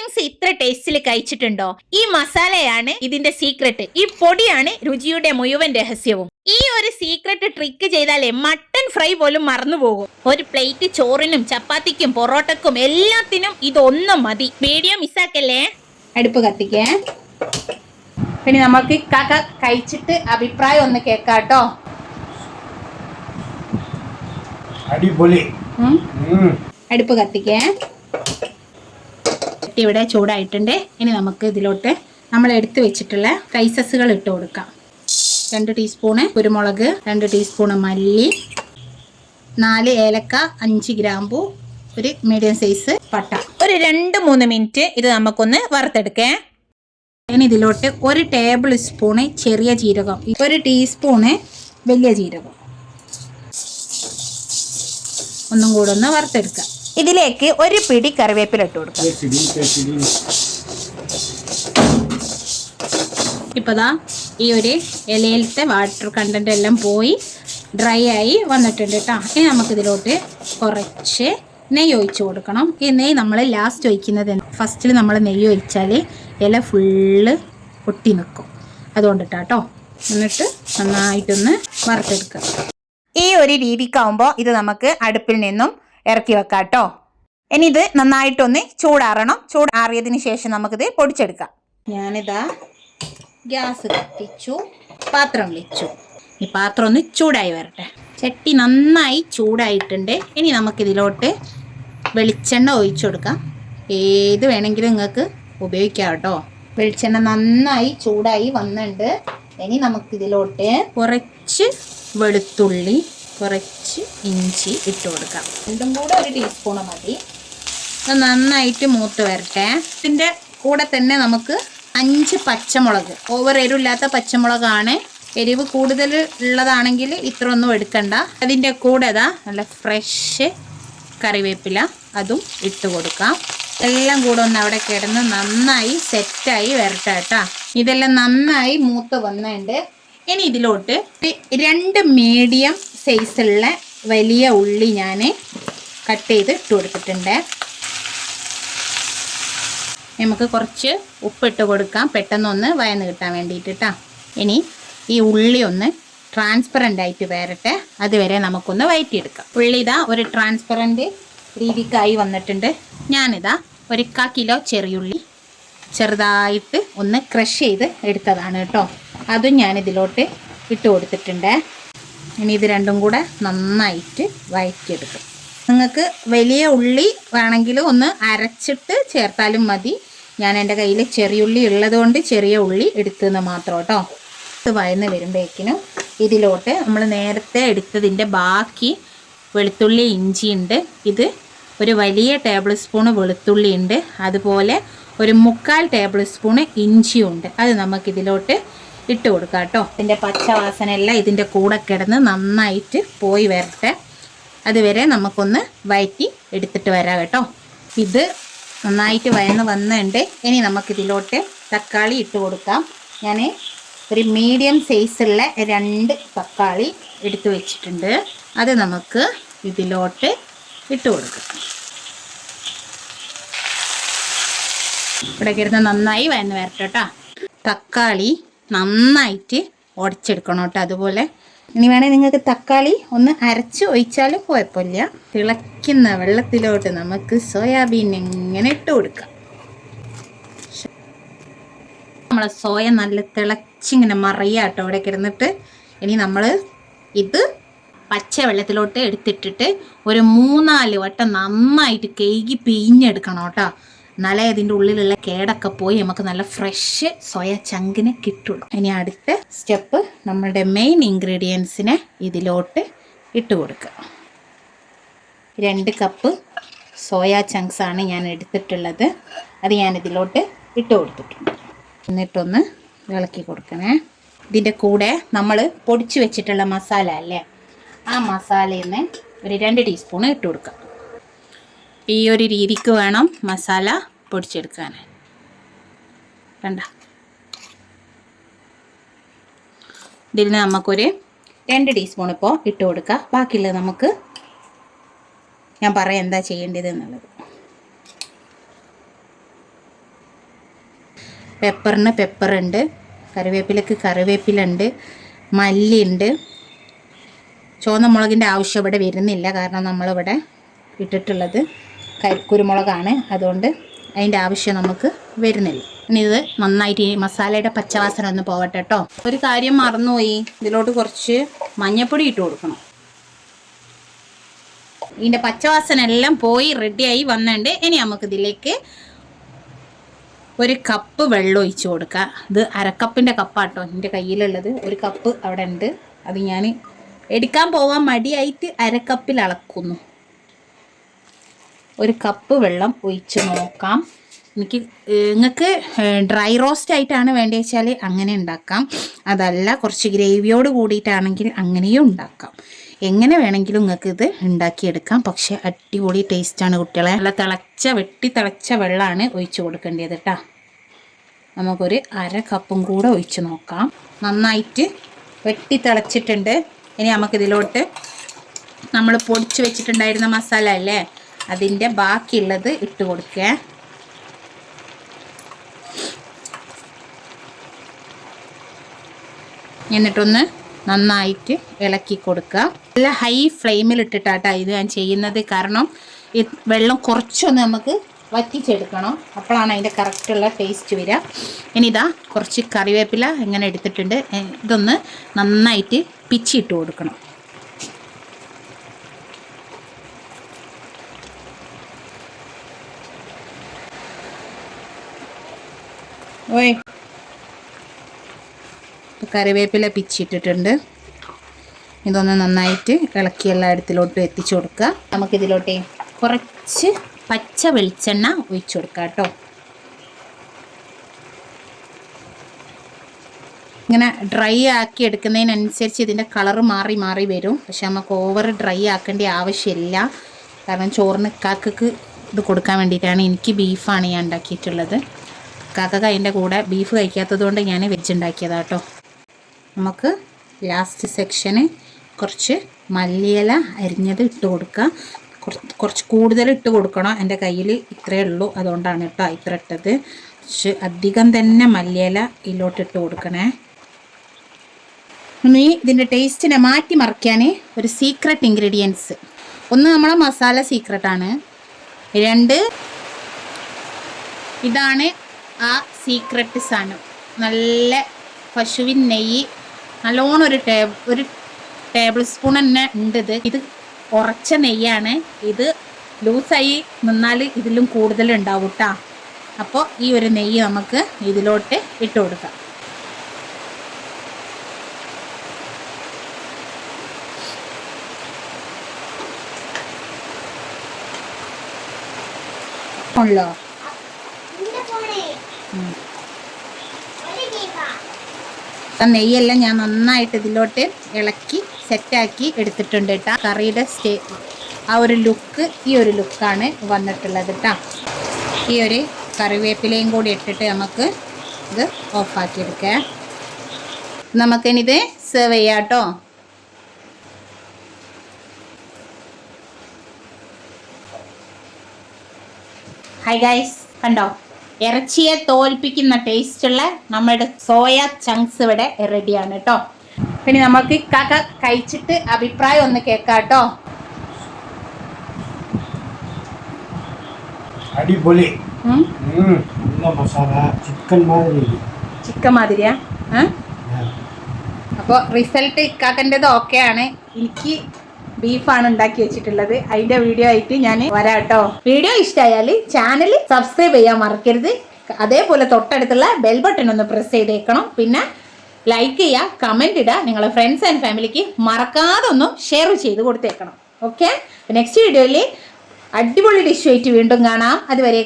Wings ഇത്ര ടേസ്റ്റിൽ കഴിച്ചിട്ടുണ്ടോ? ഈ മസാലയാണ് ഇതിന്റെ സീക്രട്ട്. ഈ പൊടിയാണ് രുചിയുടെ മുഴുവൻ രഹസ്യവും. ഈ ഒരു സീക്രട്ട് ട്രിക്ക് ചെയ്താലേ മട്ടൻ ഫ്രൈ പോലും മറന്നുപോകും. ഒരു പ്ലേറ്റ് ചോറിനും ചപ്പാത്തിക്കും പൊറോട്ടക്കും എല്ലാത്തിനും ഇതൊന്നും മതി. വീഡിയോ മിസ്സാക്കല്ലേ. അടുപ്പ് കത്തിക്കേ. പിന്നെ നമുക്ക് കാക്ക കഴിച്ചിട്ട് അഭിപ്രായം ഒന്ന് കേക്കാട്ടോ. അടിപൊളി. അടുപ്പ് കത്തിക്കേ. ഇവിടെ ചൂടായിട്ടുണ്ട്. ഇനി നമുക്ക് ഇതിലോട്ട് നമ്മൾ എടുത്തു വെച്ചിട്ടുള്ള സ്പൈസസുകൾ ഇട്ട് കൊടുക്കാം. 2 ടീസ്പൂണ് കുരുമുളക്, 2 ടീസ്പൂണ് മല്ലി, 4 ഏലക്ക, 5 ഗ്രാമ്പു, ഒരു മീഡിയം സൈസ് പട്ട. ഒരു 2-3 മിനിറ്റ് ഇത് നമുക്കൊന്ന് വറുത്തെടുക്കേ. ഇനി ഇതിലോട്ട് 1 ടേബിൾ സ്പൂണ് ചെറിയ ജീരകം, 1 ടീസ്പൂണ് വലിയ ജീരകം ഒന്നും കൂടെ ഒന്ന് വറുത്തെടുക്കാം. ഇതിലേക്ക് 1 പിടി കറിവേപ്പില ഇട്ട് കൊടുക്കാം. ഇപ്പതാ ഈ ഒരു ഇലയിലത്തെ വാട്ടർ കണ്ടന്റ് എല്ലാം പോയി ഡ്രൈ ആയി വന്നിട്ടുണ്ട് കേട്ടോ. ഇനി നമുക്കിതിലോട്ട് കുറച്ച് നെയ്യ് ഒഴിച്ചു കൊടുക്കണം. ഈ നെയ്യ് നമ്മൾ ലാസ്റ്റ് ഒഴിക്കുന്നത്. ഫസ്റ്റിൽ നമ്മൾ നെയ്യ് ഒഴിച്ചാൽ ഇല ഫുള്ള് ഒട്ടി നിൽക്കും. അതുകൊണ്ടിട്ടാട്ടോ. എന്നിട്ട് നന്നായിട്ടൊന്ന് വറുത്തെടുക്കുക. ഈ ഒരു രീതിക്കാവുമ്പോൾ ഇത് നമുക്ക് അടുപ്പിൽ നിന്നും ഇറക്കി വെക്കാം കേട്ടോ. ഇനി ഇത് നന്നായിട്ടൊന്ന് ചൂടാറണം. ചൂടാറിയതിന് ശേഷം നമുക്കിത് പൊടിച്ചെടുക്കാം. ഞാനിതാ ഗ്യാസ് കത്തിച്ചു, പാത്രം വെച്ചു. ഈ പാത്രം ഒന്ന് ചൂടായി വരട്ടെ. ചട്ടി നന്നായി ചൂടായിട്ടുണ്ട്. ഇനി നമുക്കിതിലോട്ട് വെളിച്ചെണ്ണ ഒഴിച്ചു കൊടുക്കാം. ഏത് വേണമെങ്കിലും നിങ്ങൾക്ക് ഉപയോഗിക്കാം കേട്ടോ. വെളിച്ചെണ്ണ നന്നായി ചൂടായി വന്നിട്ടുണ്ട്. ഇനി നമുക്കിതിലോട്ട് കുറച്ച് വെളുത്തുള്ളി, കുറച്ച് ഇഞ്ചി ഇട്ട് കൊടുക്കാം. രണ്ടും കൂടെ 1 ടീസ്പൂണ് മതി. നന്നായിട്ട് മൂത്ത് വരട്ടെ. ഇതിൻ്റെ കൂടെ തന്നെ നമുക്ക് 5 പച്ചമുളക്, ഓവർ എരിവില്ലാത്ത പച്ചമുളകാണ്. എരിവ് കൂടുതൽ ഉള്ളതാണെങ്കിൽ ഇത്ര ഒന്നും എടുക്കണ്ട. അതിൻ്റെ കൂടെ നല്ല ഫ്രഷ് കറിവേപ്പില അതും ഇട്ട് കൊടുക്കാം. എല്ലാം കൂടെ ഒന്ന് അവിടെ കിടന്ന് നന്നായി സെറ്റായി വരട്ടെ കേട്ടോ. ഇതെല്ലാം നന്നായി മൂത്ത് വന്നിട്ടുണ്ട്. ഇനി ഇതിലോട്ട് 2 മീഡിയം സൈസുള്ള വലിയ ഉള്ളി ഞാൻ കട്ട് ചെയ്ത് ഇട്ട് കൊടുത്തിട്ടുണ്ട്. നമുക്ക് കുറച്ച് ഉപ്പിട്ട് കൊടുക്കാം, പെട്ടെന്നൊന്ന് വയന്ന് കിട്ടാൻ വേണ്ടിയിട്ട് കേട്ടോ. ഇനി ഈ ഉള്ളി ഒന്ന് ട്രാൻസ്പെറൻ്റ് ആയിട്ട് വരട്ടെ. അതുവരെ നമുക്കൊന്ന് വഴറ്റിയെടുക്കാം. ഉള്ളി ഇതാ ഒരു ട്രാൻസ്പെറൻറ്റ് രീതിക്കായി വന്നിട്ടുണ്ട്. ഞാനിതാ 1/4 കിലോ ചെറിയുള്ളി ചെറുതായിട്ട് ഒന്ന് ക്രഷ് ചെയ്ത് എടുത്തതാണ് കേട്ടോ. അതും ഞാനിതിലോട്ട് ഇട്ട് കൊടുത്തിട്ടുണ്ട്. ഇനി ഇത് രണ്ടും കൂടെ നന്നായിട്ട് വഴറ്റിയെടുക്കും. നിങ്ങൾക്ക് വലിയ ഉള്ളി വേണമെങ്കിൽ ഒന്ന് അരച്ചിട്ട് ചേർത്താലും മതി. ഞാൻ എൻ്റെ കയ്യിൽ ചെറിയുള്ളി ഉള്ളതുകൊണ്ട് ചെറിയ ഉള്ളി എടുത്തെന്ന് മാത്രം കേട്ടോ. ഇത് വഴന്ന് വരുമ്പോഴേക്കിനും ഇതിലോട്ട് നമ്മൾ നേരത്തെ എടുത്തതിൻ്റെ ബാക്കി വെളുത്തുള്ളി ഇഞ്ചി ഉണ്ട്. ഇത് ഒരു വലിയ ടേബിൾ സ്പൂണ് വെളുത്തുള്ളി ഉണ്ട്. അതുപോലെ ഒരു 3/4 ടേബിൾ സ്പൂണ് ഇഞ്ചിയുണ്ട്. അത് നമുക്കിതിലോട്ട് ഇട്ട് കൊടുക്കാം കേട്ടോ. ഇതിൻ്റെ പച്ചവാസന എല്ലാം ഇതിൻ്റെ കൂടെ കിടന്ന് നന്നായിട്ട് പോയി വരട്ടെ. അതുവരെ നമുക്കൊന്ന് വഴറ്റി എടുത്തിട്ട് വരാം കേട്ടോ. ഇത് നന്നായിട്ട് വഴന്ന് വന്നിട്ടുണ്ട്. ഇനി നമുക്കിതിലോട്ട് തക്കാളി ഇട്ട് കൊടുക്കാം. ഞാൻ ഒരു മീഡിയം സൈസുള്ള 2 തക്കാളി എടുത്ത് വെച്ചിട്ടുണ്ട്. അത് നമുക്ക് ഇതിലോട്ട് ഇട്ട് കൊടുക്കാം. ഇവിടെ കിടന്ന് നന്നായി വഴന്ന് വരട്ടെ കേട്ടോ. തക്കാളി നന്നായിട്ട് ഉടച്ചെടുക്കണം കേട്ടോ. അതുപോലെ ഇനി വേണേൽ നിങ്ങൾക്ക് തക്കാളി ഒന്ന് അരച്ച് ഒഴിച്ചാലും കുഴപ്പമില്ല. തിളയ്ക്കുന്ന വെള്ളത്തിലോട്ട് നമുക്ക് സോയാബീൻ എങ്ങനെ ഇട്ട് കൊടുക്കാം. നമ്മളെ സോയ നല്ല തിളച്ചിങ്ങനെ മറിയാട്ടോ അവിടെ കിടന്നിട്ട്. ഇനി നമ്മൾ ഇത് പച്ച വെള്ളത്തിലോട്ട് എടുത്തിട്ടിട്ട് ഒരു 3-4 വട്ടം നന്നായിട്ട് കഴുകി പിഴിഞ്ഞെടുക്കണം കേട്ടോ. എന്നാലേ ഇതിൻ്റെ ഉള്ളിലുള്ള കേടൊക്കെ പോയി നമുക്ക് നല്ല ഫ്രഷ് സോയ ചങ്കിനെ കിട്ടുള്ളൂ. ഇനി അടുത്ത സ്റ്റെപ്പ് നമ്മളുടെ മെയിൻ ഇൻഗ്രീഡിയൻസിനെ ഇതിലോട്ട് ഇട്ട് കൊടുക്കുക. 2 കപ്പ് സോയ ചങ്ക്സാണ് ഞാൻ എടുത്തിട്ടുള്ളത്. അത് ഞാനിതിലോട്ട് ഇട്ട് കൊടുത്തിട്ടുണ്ട്. എന്നിട്ടൊന്ന് ഇളക്കി കൊടുക്കണേ. ഇതിൻ്റെ കൂടെ നമ്മൾ പൊടിച്ച് വെച്ചിട്ടുള്ള മസാല അല്ലേ, ആ മസാലയിൽ നിന്ന് ഒരു 2 ടീസ്പൂൺ ഇട്ട് കൊടുക്കാം. ഈ ഒരു രീതിക്ക് വേണം മസാല പൊടിച്ചെടുക്കാൻ. കണ്ട ഇതിൽ നിന്ന് നമുക്കൊരു 2 ടീസ്പൂൺ ഇപ്പോൾ ഇട്ട് കൊടുക്കുക. ബാക്കിയുള്ളത് നമുക്ക് ഞാൻ പറയാം എന്താ ചെയ്യേണ്ടത് എന്നുള്ളത്. പെപ്പറിന് പെപ്പറുണ്ട്, കറിവേപ്പിലക്ക് കറിവേപ്പിലുണ്ട്, മല്ലിയുണ്ട്. ചുവന്ന മുളകിൻ്റെ ആവശ്യം ഇവിടെ വരുന്നില്ല, കാരണം നമ്മളിവിടെ ഇട്ടിട്ടുള്ളത് കുരുമുളകാണ്, അതുകൊണ്ട് അതിൻ്റെ ആവശ്യം നമുക്ക് വരുന്നില്ല. ഇനി ഇത് നന്നായിട്ട് ഈ മസാലയുടെ പച്ചവാസന ഒന്ന് പോവട്ടെ കേട്ടോ. ഒരു കാര്യം മറന്നുപോയി, ഇതിലോട്ട് കുറച്ച് മഞ്ഞൾപ്പൊടി ഇട്ട് കൊടുക്കണം. ഇതിൻ്റെ പച്ചവാസന എല്ലാം പോയി റെഡിയായി വന്നിട്ടുണ്ട്. ഇനി നമുക്കിതിലേക്ക് 1 കപ്പ് വെള്ളം ഒഴിച്ച് കൊടുക്കുക. ഇത് അരക്കപ്പിൻ്റെ കപ്പാട്ടോ എൻ്റെ കയ്യിലുള്ളത്. 1 കപ്പ് അവിടെ ഉണ്ട്, അത് ഞാൻ എടുക്കാൻ പോവാൻ മടിയായിട്ട് അരക്കപ്പിൽ അളക്കുന്നു. 1 കപ്പ് വെള്ളം ഒഴിച്ച് നോക്കാം. നിങ്ങൾക്ക് ഡ്രൈ റോസ്റ്റ് ആയിട്ടാണ് വേണ്ടത് വെച്ചാൽ അങ്ങനെ ഉണ്ടാക്കാം, അതല്ല കുറച്ച് ഗ്രേവിയോട് കൂടിയിട്ടാണെങ്കിൽ അങ്ങനെയും ഉണ്ടാക്കാം. എങ്ങനെ വേണമെങ്കിലും നിങ്ങൾക്ക് ഇത് ഉണ്ടാക്കിയെടുക്കാം. പക്ഷെ അടിപൊളി ടേസ്റ്റാണ് കുട്ടികളെ. നല്ല വെട്ടി തിളച്ച വെള്ളമാണ് ഒഴിച്ച് കൊടുക്കേണ്ടത് കേട്ടോ. നമുക്കൊരു 1/2 കപ്പും കൂടെ ഒഴിച്ച് നോക്കാം. നന്നായിട്ട് വെട്ടി തിളച്ചിട്ടുണ്ട്. ഇനി നമുക്കിതിലോട്ട് നമ്മൾ പൊടിച്ച് വെച്ചിട്ടുണ്ടായിരുന്ന മസാല അല്ലേ, അതിൻ്റെ ബാക്കിയുള്ളത് ഇട്ട് കൊടുക്കുക. എന്നിട്ടൊന്ന് നന്നായിട്ട് ഇളക്കി കൊടുക്കുക. നല്ല ഹൈ ഫ്ലെയിമിൽ ഇട്ടിട്ടാട്ടോ ഇത് ഞാൻ ചെയ്യുന്നത്, കാരണം ഈ വെള്ളം കുറച്ചൊന്ന് നമുക്ക് വറ്റിച്ചെടുക്കണം, അപ്പോഴാണ് അതിൻ്റെ കറക്റ്റുള്ള ടേസ്റ്റ് വരിക. ഇനി ഇതാ കുറച്ച് കറിവേപ്പില ഇങ്ങനെ എടുത്തിട്ടുണ്ട്, ഇതൊന്ന് നന്നായിട്ട് പിച്ചിട്ട് കൊടുക്കണം. ഓയ് കറിവേപ്പില പിച്ചിട്ടിട്ടുണ്ട്. ഇതൊന്ന് നന്നായിട്ട് ഇളക്കി എല്ലായിടത്തിലോട്ട് എത്തിച്ചു കൊടുക്കുക. നമുക്കിതിലോട്ട് കുറച്ച് പച്ച വെളിച്ചെണ്ണ ഒഴിച്ചു കൊടുക്കുക കേട്ടോ. ഇങ്ങനെ ഡ്രൈ ആക്കി എടുക്കുന്നതിനനുസരിച്ച് ഇതിൻ്റെ കളറ് മാറി മാറി വരും. പക്ഷെ നമുക്ക് ഓവർ ഡ്രൈ ആക്കേണ്ട ആവശ്യമില്ല, കാരണം ചോറിന് കാക്കക്ക് ഇത് കൊടുക്കാൻ വേണ്ടിയിട്ടാണ്. എനിക്ക് ബീഫാണ് ഞാൻ ഉണ്ടാക്കിയിട്ടുള്ളത്. കാക്കക്ക് അതിൻ്റെ കൂടെ ബീഫ് കഴിക്കാത്തത് കൊണ്ട് ഞാൻ വെജ് ഉണ്ടാക്കിയതാണ് കേട്ടോ. നമുക്ക് ലാസ്റ്റ് സെക്ഷന് കുറച്ച് മല്ലിയില അരിഞ്ഞത് ഇട്ട് കൊടുക്കുക. കുറച്ച് കൂടുതൽ ഇട്ട് കൊടുക്കണം. എൻ്റെ കയ്യിൽ ഇത്രയേ ഉള്ളൂ, അതുകൊണ്ടാണ് കേട്ടോ ഇത്ര ഇട്ടത്. കുറച്ച് അധികം തന്നെ മല്ലിയില ഇതിലോട്ടിട്ട് കൊടുക്കണേ. ഇനി ഇതിൻ്റെ ടേസ്റ്റിനെ മാറ്റി മറിക്കാൻ ഒരു സീക്രട്ട് ഇൻഗ്രീഡിയൻസ്. ഒന്ന് നമ്മളെ മസാല സീക്രട്ടാണ്. 2 ഇതാണ് ആ സീക്രട്ട് സാധനം. നല്ല പശുവിൻ നെയ്യ് നല്ലോണം ഒരു ടേബിൾ സ്പൂൺ തന്നെ ഉണ്ട്. ഇത് ഉറച്ച നെയ്യാണ്. ഇത് ലൂസായി നിന്നാൽ ഇതിലും കൂടുതൽ ഉണ്ടാവും കേട്ടോ. അപ്പോൾ ഈ ഒരു നെയ്യ് നമുക്ക് ഇതിലോട്ട് ഇട്ട് കൊടുക്കാം. ഉള്ളോ നെയ്യെല്ലാം ഞാൻ നന്നായിട്ട് ഇതിലോട്ട് ഇളക്കി സെറ്റാക്കി എടുത്തിട്ടുണ്ട് കേട്ടോ. കറിയുടെ ആ ഒരു ലുക്ക് ഈ ഒരു ലുക്കാണ് വന്നിട്ടുള്ളത് കേട്ടോ. ഈ ഒരു കറിവേപ്പിലയും കൂടി ഇട്ടിട്ട് നമുക്ക് ഇത് ഓഫാക്കി എടുക്കാം. നമുക്കിനിത് സെർവ് ചെയ്യാം കേട്ടോ. ഹായ് ഗൈസ്, കണ്ടോ ഇറച്ചിയെ തോൽപ്പിക്കുന്ന ടേസ്റ്റുള്ള നമ്മുടെ സോയ ചങ്ക്സ് ഇവിടെ റെഡിയാണ് കേട്ടോ. പിന്നെ നമുക്ക് കാക്ക കഴിച്ചിട്ട് അഭിപ്രായം ഒന്ന് കേൾക്കാം കേട്ടോ. അടിപൊളി, നല്ല മസാല, ചിക്കൻ മാതിരിയാ. അപ്പോൾ റിസൾട്ട് ഇക്കാക്കൻ്റെത് ഓക്കെ ആണ്. എനിക്ക് ബീഫാണ് ഉണ്ടാക്കി വെച്ചിട്ടുള്ളത്. അതിന്റെ വീഡിയോ ആയിട്ട് ഞാൻ വരാം കേട്ടോ. വീഡിയോ ഇഷ്ടമായാൽ ചാനൽ സബ്സ്ക്രൈബ് ചെയ്യാൻ മറക്കരുത്. അതേപോലെ തൊട്ടടുത്തുള്ള ബെൽ ബട്ടൺ ഒന്ന് പ്രസ് ചെയ്തേക്കണം. പിന്നെ ലൈക്ക് ചെയ്യുക, കമന്റ് ഇടുക. നിങ്ങളുടെ ഫ്രണ്ട്സ് ആൻഡ് ഫാമിലിക്ക് മറക്കാതെ ഒന്ന് ഷെയർ ചെയ്ത് കൊടുത്തേക്കണം. ഓക്കെ, നെക്സ്റ്റ് വീഡിയോയിൽ അടിപൊളി ഡിഷ് ആയിട്ട് വീണ്ടും കാണാം. അതുവരെ